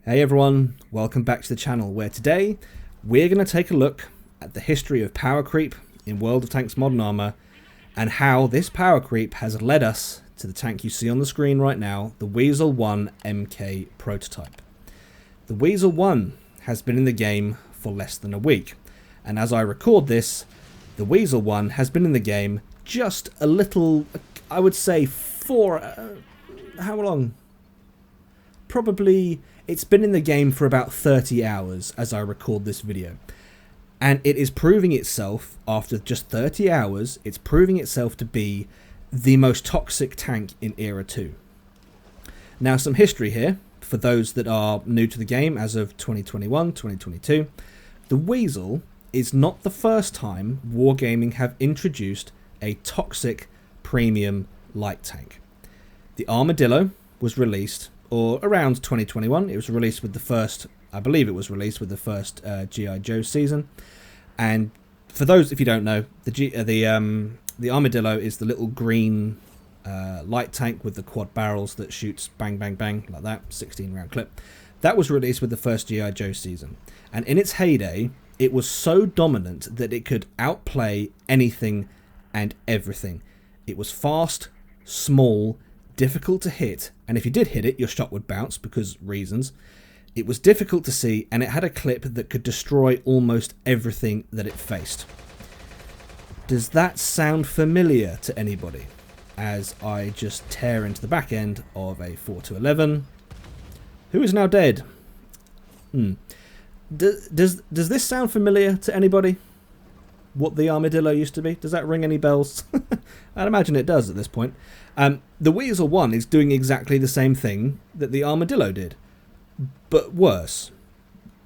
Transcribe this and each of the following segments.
Hey everyone, welcome back to the channel where today we're going to take a look at the history of power creep in World of Tanks Modern Armour and how this power creep has led us to the tank you see on the screen right now, the Wiesel 1 MK prototype. The Wiesel 1 has been in the game for less than a week, and as I record this, the Wiesel 1 has been in the game just a little, I would say how long? Probably, it's been in the game for about 30 hours as I record this video. And it is proving itself, after just 30 hours, it's proving itself to be the most toxic tank in Era 2. Now, some history here, for those that are new to the game as of 2021, 2022. The Wiesel is not the first time Wargaming have introduced a toxic premium light tank. The Armadillo was released, or around 2021, it was released with the first, I believe it was released with the first G.I. Joe season. And for those, if you don't know, the Armadillo is the little green light tank with the quad barrels that shoots bang, bang, bang, like that, 16 round clip. That was released with the first G.I. Joe season. And in its heyday, it was so dominant that it could outplay anything and everything. It was fast, small, difficult to hit, and if you did hit it, your shot would bounce because reasons. It was difficult to see, and it had a clip that could destroy almost everything that it faced. Does that sound familiar to anybody? As I just tear into the back end of a 4-11, who is now dead. Does this sound familiar to anybody? What the Armadillo used to be? Does that ring any bells? I'd imagine it does at this point. The Wiesel 1 is doing exactly the same thing that the Armadillo did, but worse.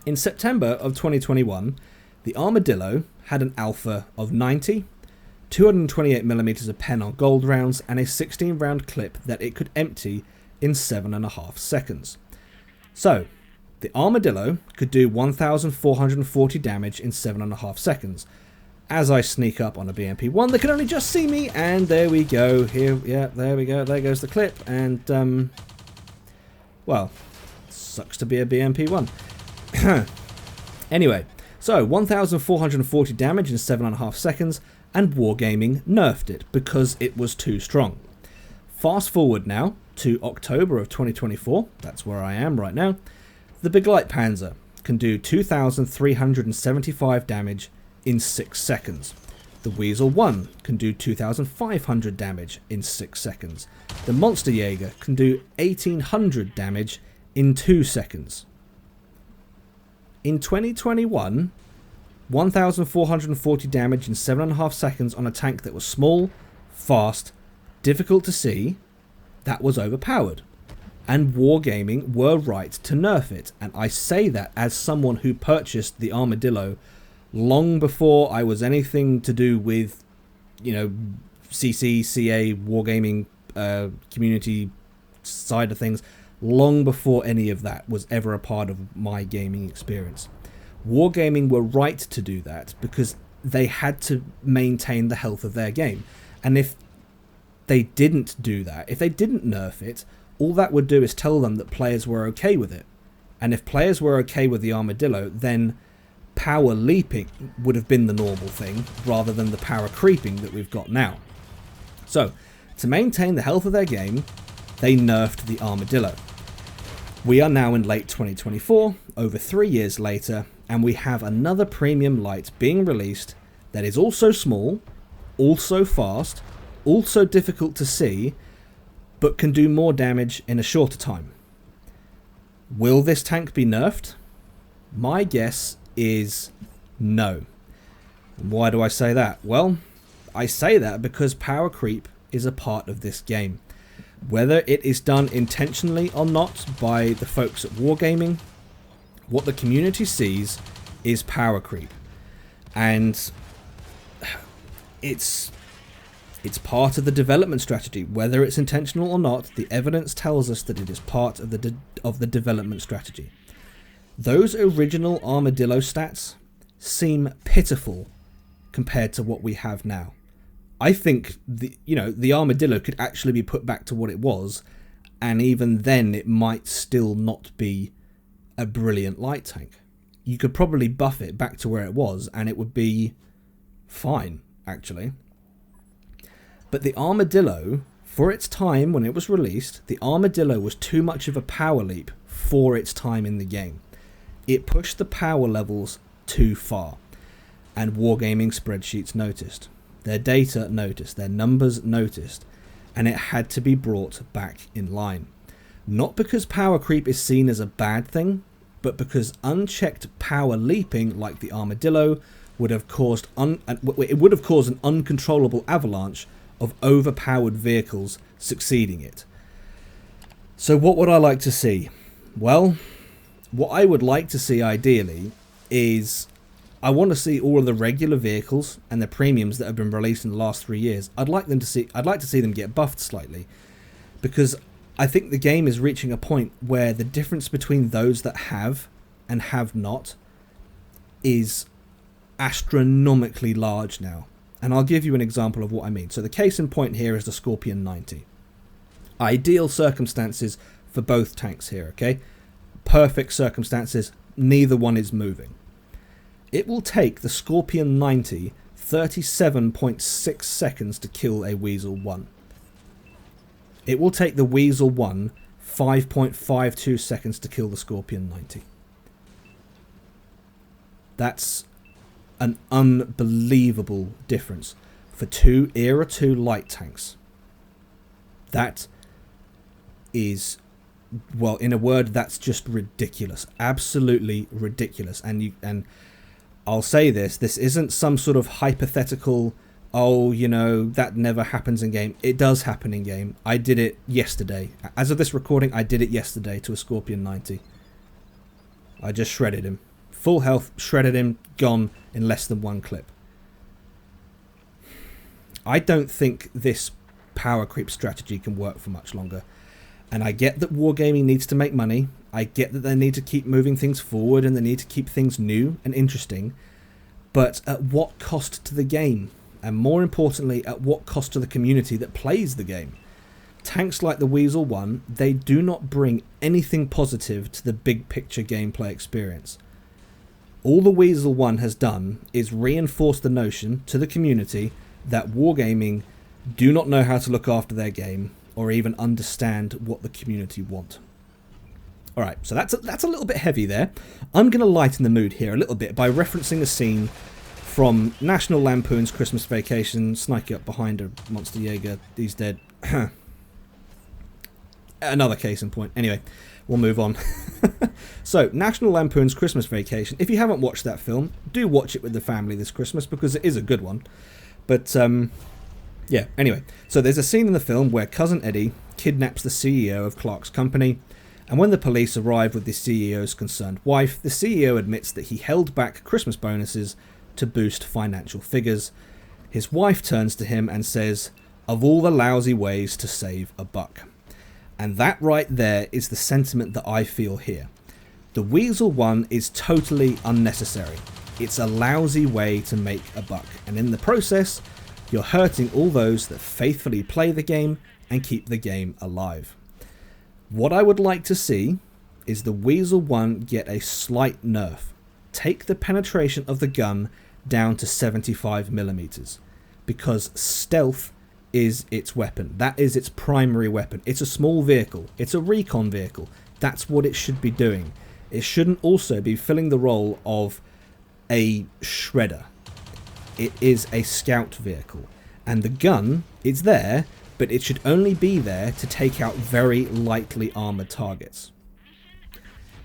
In September of 2021, the Armadillo had an alpha of 90, 228mm of pen on gold rounds, and a 16 round clip that it could empty in 7.5 seconds. So, the Armadillo could do 1,440 damage in 7.5 seconds. As I sneak up on a BMP1, they can only just see me, and there we go. Here, yeah, there we go. There goes the clip, and well, sucks to be a BMP1. Anyway, so 1,440 damage in 7.5 seconds, and Wargaming nerfed it because it was too strong. Fast forward now to October of 2024. That's where I am right now. The Big Light Panzer can do 2,375 damage in 6 seconds. The Wiesel 1 can do 2,500 damage in 6 seconds. The Monster Jaeger can do 1,800 damage in 2 seconds. In 2021, 1,440 damage in 7.5 seconds on a tank that was small, fast, difficult to see, that was overpowered. And Wargaming were right to nerf it. And I say that as someone who purchased the Armadillo long before I was anything to do with, you know, CC, CA, Wargaming community side of things, long before any of that was ever a part of my gaming experience. Wargaming were right to do that because they had to maintain the health of their game. And if they didn't do that, if they didn't nerf it, all that would do is tell them that players were okay with it. And if players were okay with the Armadillo, then power leaping would have been the normal thing rather than the power creeping that we've got now. So, to maintain the health of their game, they nerfed the Armadillo. We are now in late 2024, over 3 years later, and we have another premium light being released that is also small, also fast, also difficult to see, but can do more damage in a shorter time. Will this tank be nerfed? My guess is no. Why do I say that? Well, I say that because power creep is a part of this game. Whether it is done intentionally or not by the folks at Wargaming, what the community sees is power creep. And it's part of the development strategy. Whether it's intentional or not, the evidence tells us that it is part of the development strategy. Those original Armadillo stats seem pitiful compared to what we have now. I think the Armadillo could actually be put back to what it was, and even then it might still not be a brilliant light tank. You could probably buff it back to where it was and it would be fine, actually. But the Armadillo, for its time when it was released, the Armadillo was too much of a power leap for its time in the game. It pushed the power levels too far, and Wargaming spreadsheets noticed. Their data noticed, their numbers noticed, and it had to be brought back in line. Not because power creep is seen as a bad thing, but because unchecked power leaping like the Armadillo would have caused an uncontrollable avalanche of overpowered vehicles succeeding it. So what would I like to see? Well, what I would like to see ideally is I want to see all of the regular vehicles and the premiums that have been released in the last 3 years. I'd like to see them get buffed slightly, because I think the game is reaching a point where the difference between those that have and have not is astronomically large now. And I'll give you an example of what I mean. So the case in point here is the Scorpion 90. Ideal circumstances for both tanks here, okay? Perfect circumstances, neither one is moving. It will take the Scorpion 90 37.6 seconds to kill a Wiesel 1. It will take the Wiesel 1 5.52 seconds to kill the Scorpion 90. That's an unbelievable difference for two Era 2 light tanks. That is, well, in a word, that's just ridiculous. Absolutely ridiculous. And I'll say this isn't some sort of hypothetical, oh, you know, that never happens in game. It does happen in game. I did it yesterday. As of this recording, I did it yesterday to a Scorpion 90. I just shredded him. Full health, shredded him, gone in less than one clip. I don't think this power creep strategy can work for much longer. And I get that Wargaming needs to make money. I get that they need to keep moving things forward and they need to keep things new and interesting. But at what cost to the game? And more importantly, at what cost to the community that plays the game? Tanks like the Wiesel 1, they do not bring anything positive to the big picture gameplay experience. All the Wiesel 1 has done is reinforce the notion to the community that Wargaming do not know how to look after their game or even understand what the community want. Alright, so that's a little bit heavy there. I'm going to lighten the mood here a little bit by referencing a scene from National Lampoon's Christmas Vacation. Snikey up behind a Monster Jaeger, he's dead. Another case in point. Anyway, we'll move on. So, National Lampoon's Christmas Vacation. If you haven't watched that film, do watch it with the family this Christmas because it is a good one. But, yeah, anyway. So there's a scene in the film where Cousin Eddie kidnaps the CEO of Clark's company. And when the police arrive with the CEO's concerned wife, the CEO admits that he held back Christmas bonuses to boost financial figures. His wife turns to him and says, "Of all the lousy ways to save a buck." And that right there is the sentiment that I feel here. The Wiesel 1 is totally unnecessary. It's a lousy way to make a buck. And in the process, you're hurting all those that faithfully play the game and keep the game alive. What I would like to see is the Wiesel 1 get a slight nerf. Take the penetration of the gun down to 75mm, because stealth is its weapon. That is its primary weapon. It's a small vehicle. It's a recon vehicle. That's what it should be doing. It shouldn't also be filling the role of a shredder. It is a scout vehicle. And the gun, it's there, but it should only be there to take out very lightly armoured targets.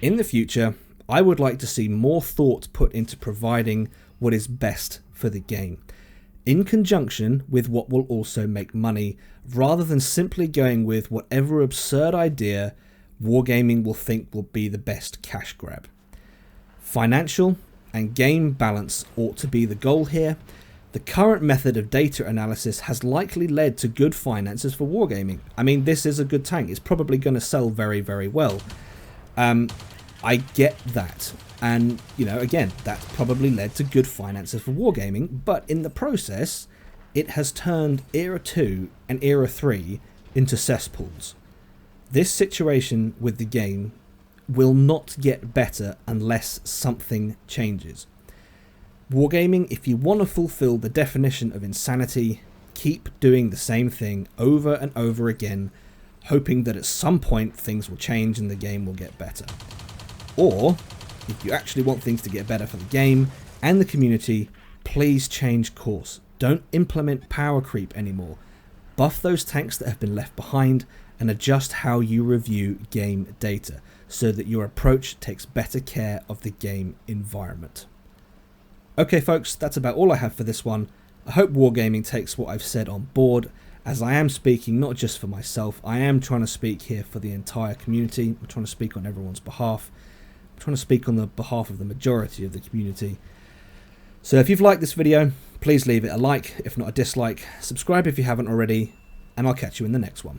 In the future, I would like to see more thought put into providing what is best for the game, in conjunction with what will also make money, rather than simply going with whatever absurd idea Wargaming will think will be the best cash grab. Financial and game balance ought to be the goal here. The current method of data analysis has likely led to good finances for Wargaming. I mean, this is a good tank. It's probably going to sell very, very well. I get that. And, you know, again, that's probably led to good finances for Wargaming. But in the process, it has turned Era 2 and Era 3 into cesspools. This situation with the game will not get better unless something changes. Wargaming, if you want to fulfill the definition of insanity, keep doing the same thing over and over again, hoping that at some point things will change and the game will get better. Or, if you actually want things to get better for the game and the community, please change course. Don't implement power creep anymore. Buff those tanks that have been left behind and adjust how you review game data so that your approach takes better care of the game environment. Okay folks, that's about all I have for this one. I hope Wargaming takes what I've said on board, as I am speaking not just for myself, I am trying to speak here for the entire community. I'm trying to speak on everyone's behalf. I'm trying to speak on the behalf of the majority of the community. So if you've liked this video, please leave it a like, if not a dislike. Subscribe if you haven't already, and I'll catch you in the next one.